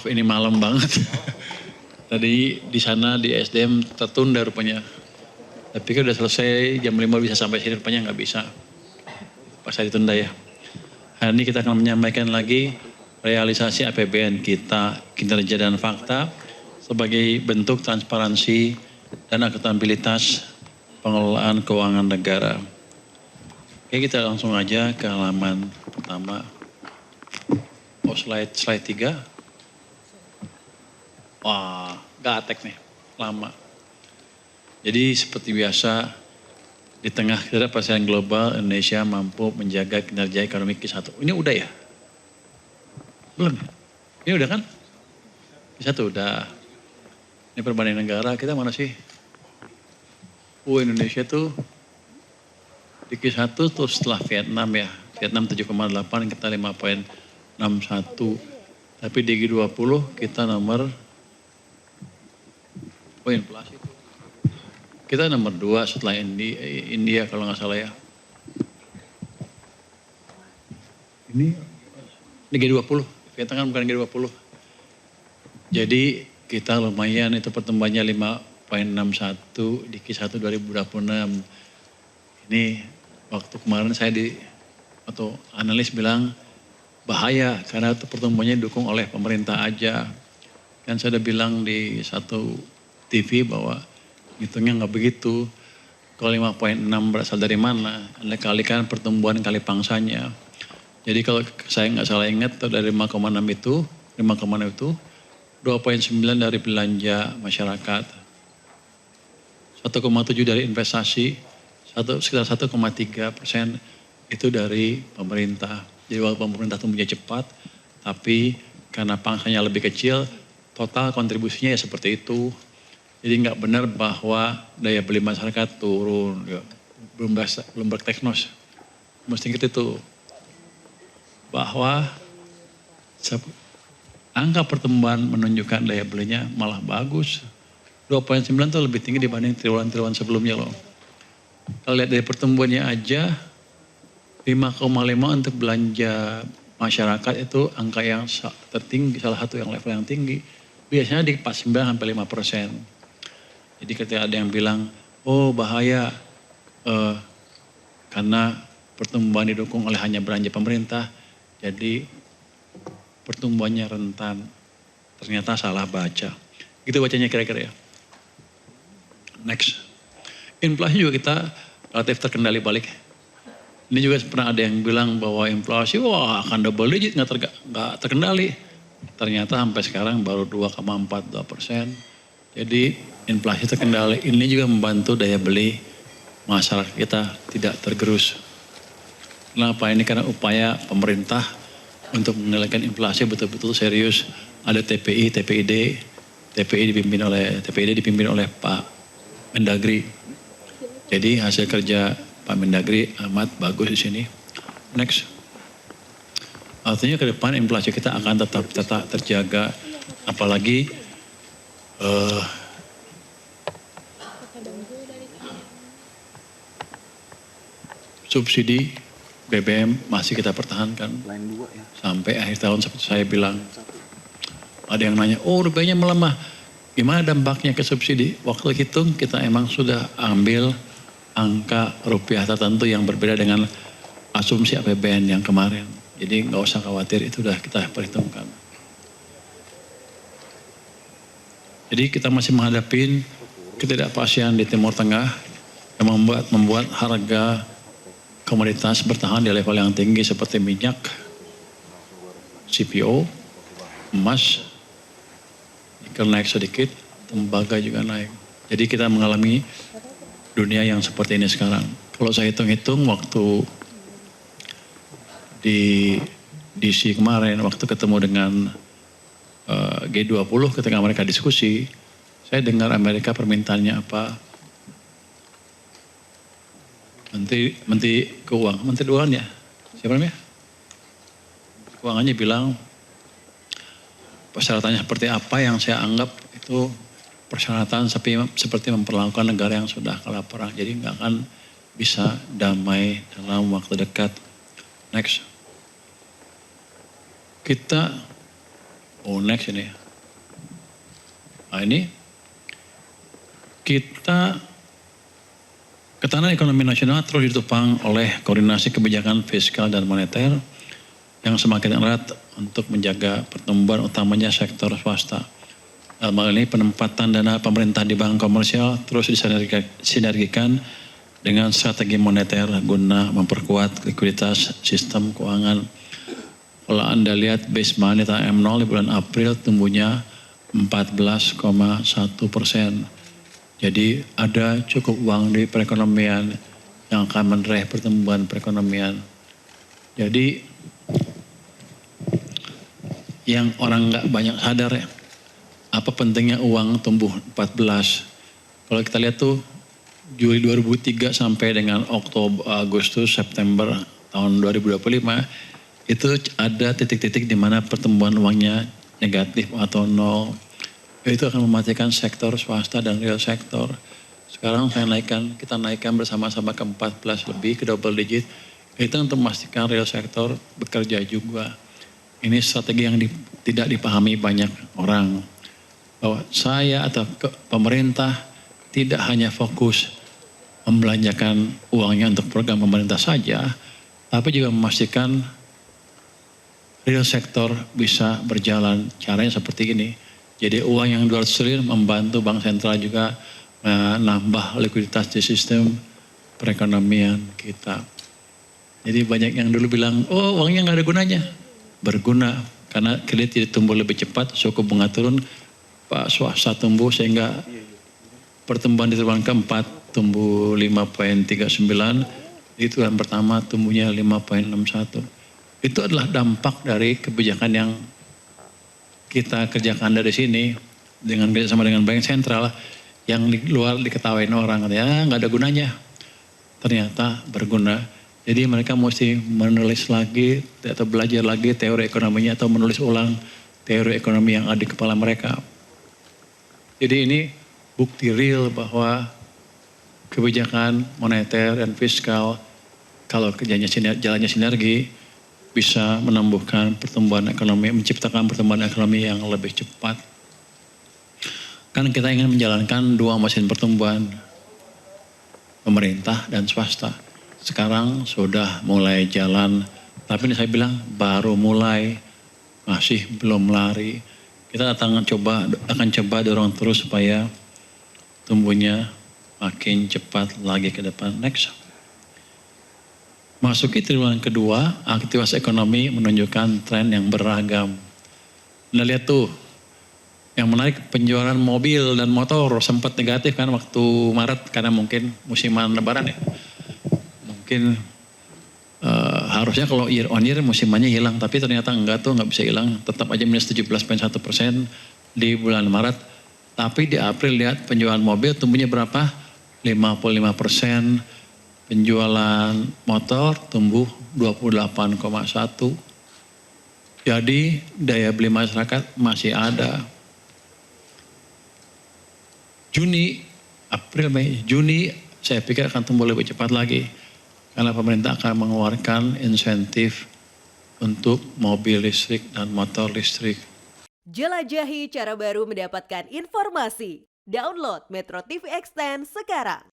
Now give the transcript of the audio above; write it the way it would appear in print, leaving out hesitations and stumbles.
Maaf ini malam banget. Tadi di sana di SDM tertunda rupanya. Tapi kan udah selesai jam 5 bisa sampai sini rupanya nggak bisa. Pas saya ditunda ya. Hari ini kita akan menyampaikan lagi realisasi APBN kita, kinerja dan fakta sebagai bentuk transparansi dan akuntabilitas pengelolaan keuangan negara. Oke, kita langsung aja ke halaman pertama. Oh, slide 3. Wah, gatek nih, lama. Jadi seperti biasa, di tengah ketidakpastian global, Indonesia mampu menjaga kinerja ekonomi Q1. Ini udah ya? Belum? Ini udah kan? Q1 udah. Ini perbandingan negara, kita mana sih? Indonesia tuh di Q1 tuh setelah Vietnam ya. Vietnam 7,8, kita 5,61. Tapi di G20 kita nomor, inflasi. Kita nomor 2 setelah India kalau nggak salah ya. Ini G20, Vietnam kan bukan G20. Jadi kita lumayan itu pertumbuhannya 5,61 di Q1 2026. Ini waktu kemarin saya atau analis bilang bahaya karena pertumbuhannya didukung oleh pemerintah aja. Kan saya udah bilang di satu TV bahwa hitungnya nggak begitu. Kalau 5,6 berasal dari mana? Anda kalikan pertumbuhan kali pangsanya. Jadi kalau saya nggak salah ingat dari 5,6 itu, 2,9 dari belanja masyarakat, 1,7 dari investasi, sekitar 1,3% itu dari pemerintah. Jadi walaupun pemerintah tumbuhnya cepat, tapi karena pangsanya lebih kecil, total kontribusinya ya seperti itu. Jadi nggak benar bahwa daya beli masyarakat turun, ya. Bloomberg Technos. Mesti ingat itu bahwa angka pertumbuhan menunjukkan daya belinya malah bagus. 2,9 itu lebih tinggi dibanding triwulan-triwulan sebelumnya loh. Kalau lihat dari pertumbuhannya aja, 5,5 untuk belanja masyarakat itu angka yang tertinggi, salah satu yang level yang tinggi. Biasanya di 4,9-5%. Jadi ketika ada yang bilang, bahaya karena pertumbuhan didukung oleh hanya belanja pemerintah, jadi pertumbuhannya rentan. Ternyata salah baca. Gitu bacanya kira-kira ya. Next. Inflasi juga kita relatif terkendali balik. Ini juga pernah ada yang bilang bahwa inflasi akan double digit nggak terkendali. Ternyata sampai sekarang baru 2,42%. Jadi inflasi terkendali. Ini juga membantu daya beli masyarakat kita tidak tergerus. Kenapa? Ini karena upaya pemerintah untuk mengendalikan inflasi betul-betul serius. Ada TPI, TPID dipimpin oleh Pak Mendagri. Jadi hasil kerja Pak Mendagri amat bagus di sini. Next. Artinya ke depan inflasi kita akan tetap terjaga. Apalagi subsidi BBM masih kita pertahankan sampai akhir tahun seperti saya bilang. Ada yang nanya, rupiahnya melemah. Gimana dampaknya ke subsidi? Waktu hitung kita emang sudah ambil angka rupiah tertentu yang berbeda dengan asumsi APBN yang kemarin. Jadi nggak usah khawatir, itu sudah kita perhitungkan. Jadi kita masih menghadapi ketidakpastian di Timur Tengah yang membuat harga komoditas bertahan di level yang tinggi seperti minyak, CPO, emas, nikel naik sedikit, tembaga juga naik. Jadi kita mengalami dunia yang seperti ini sekarang. Kalau saya hitung-hitung waktu di DC kemarin, waktu ketemu dengan G20 ketika mereka diskusi, saya dengar Amerika permintaannya apa? Menteri Keuangan ya? Siapa namanya? Keuangannya bilang persyaratannya seperti apa yang saya anggap itu persyaratan seperti memperlakukan negara yang sudah kalah perang. Jadi nggak akan bisa damai dalam waktu dekat. Next. Kita Oh next ini. Nah ini kita ketahanan ekonomi nasional terus ditopang oleh koordinasi kebijakan fiskal dan moneter yang semakin erat untuk menjaga pertumbuhan utamanya sektor swasta. Dalam hal ini penempatan dana pemerintah di bank komersial terus disinergikan dengan strategi moneter guna memperkuat likuiditas sistem keuangan. Kalau Anda lihat base money M0 di bulan April tumbuhnya 14,1%. Jadi ada cukup uang di perekonomian yang akan mendrive pertumbuhan perekonomian. Jadi yang orang nggak banyak sadar ya, apa pentingnya uang tumbuh 14. Kalau kita lihat tuh Juli 2003 sampai dengan Oktober, Agustus, September tahun 2025 itu ada titik-titik di mana pertumbuhan uangnya negatif atau nol. Itu akan mematikan sektor swasta dan real sektor. Sekarang kita naikkan bersama-sama ke 14 lebih, ke double digit. Itu untuk memastikan real sektor bekerja juga. Ini strategi yang tidak dipahami banyak orang. Bahwa saya atau pemerintah tidak hanya fokus membelanjakan uangnya untuk program pemerintah saja, tapi juga memastikan real sektor bisa berjalan. Caranya seperti ini. Jadi uang yang 200 triliun membantu Bank Sentral juga menambah likuiditas di sistem perekonomian kita. Jadi banyak yang dulu bilang, oh uangnya nggak ada gunanya. Berguna, karena kredit tumbuh lebih cepat, suku bunga turun, Pak swasta tumbuh sehingga pertumbuhan di triwulan keempat tumbuh 5,39, di triwulan pertama tumbuhnya 5,61. Itu adalah dampak dari kebijakan yang kita kerjakan dari sini dengan kerjasama dengan Bank Sentral yang di luar diketawain orang, ya nggak ada gunanya. Ternyata berguna. Jadi mereka mesti menulis lagi atau belajar lagi teori ekonominya atau menulis ulang teori ekonomi yang ada di kepala mereka. Jadi ini bukti real bahwa kebijakan moneter dan fiskal kalau jalannya sinergi bisa menumbuhkan pertumbuhan ekonomi, menciptakan pertumbuhan ekonomi yang lebih cepat. Kan kita ingin menjalankan dua mesin pertumbuhan, pemerintah dan swasta. Sekarang sudah mulai jalan, tapi ini saya bilang baru mulai, masih belum lari. Kita akan coba dorong terus supaya tumbuhnya makin cepat lagi ke depan. Next. Masuki triwulan kedua, aktivitas ekonomi menunjukkan tren yang beragam. Anda lihat tuh, yang menarik penjualan mobil dan motor sempat negatif kan waktu Maret karena mungkin musiman lebaran ya. Mungkin harusnya kalau year on year musimannya hilang, tapi ternyata enggak tuh, nggak bisa hilang. Tetap aja minus 17,1% di bulan Maret. Tapi di April lihat penjualan mobil tumbuhnya berapa? 55%. Penjualan motor tumbuh 28,1. Jadi daya beli masyarakat masih ada. April, Mei, Juni saya pikir akan tumbuh lebih cepat lagi. Karena pemerintah akan mengeluarkan insentif untuk mobil listrik dan motor listrik. Jelajahi cara baru mendapatkan informasi. Download Metro TV Extend sekarang.